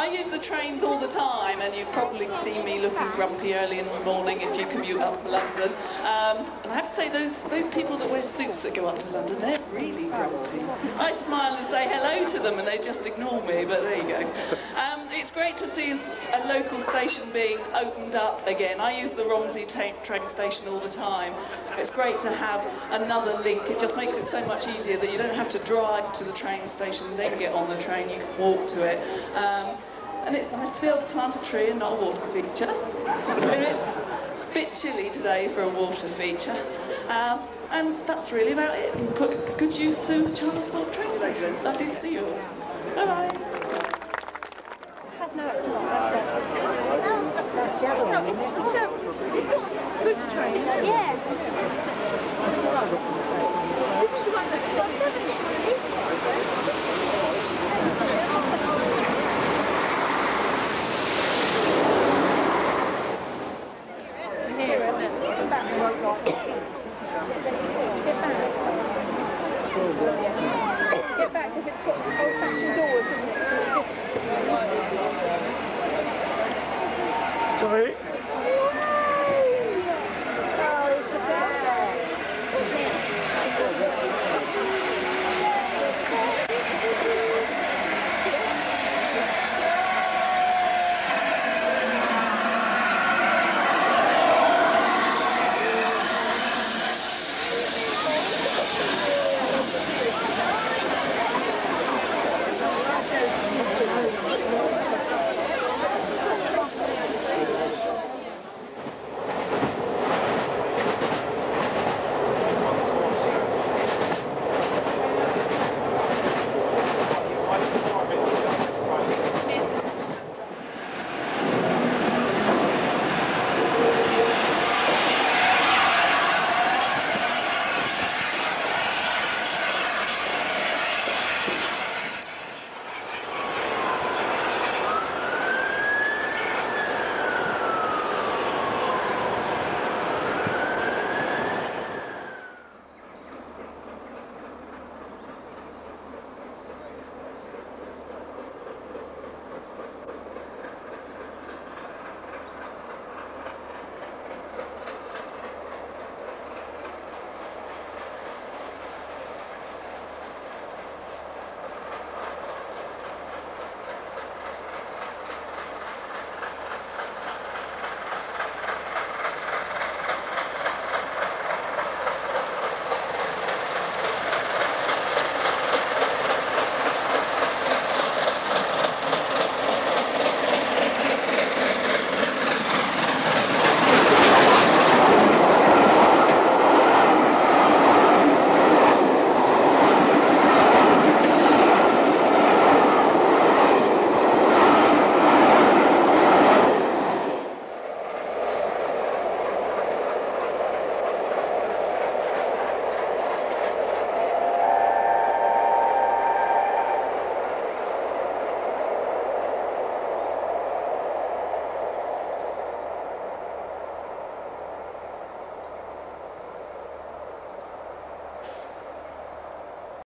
I use the trains all the time, and you've probably seen me looking grumpy early in the morning if you commute up to London. And I have to say, those people that wear suits that go up to London, they're really grumpy. I smile and say hello to them, and they just ignore me, but there you go. It's great to see a local station being opened up again. I use the Romsey train station all the time, so it's great to have another link. It just makes it so much easier that you don't have to drive to the train station, then get on the train, you can walk to it. And it's nice to be able to plant a tree and not a water feature. A bit chilly today for a water feature. And that's really about it. You put good use to Chandlers Ford train station. Lovely to see you all. Bye-bye. That's the other one, isn't it? It's not a goods train. Yeah. This is the one that I've never seen really. Here, isn't it? Get back. Get back, because it's got old-fashioned doors, isn't it? So it's different. Sorry.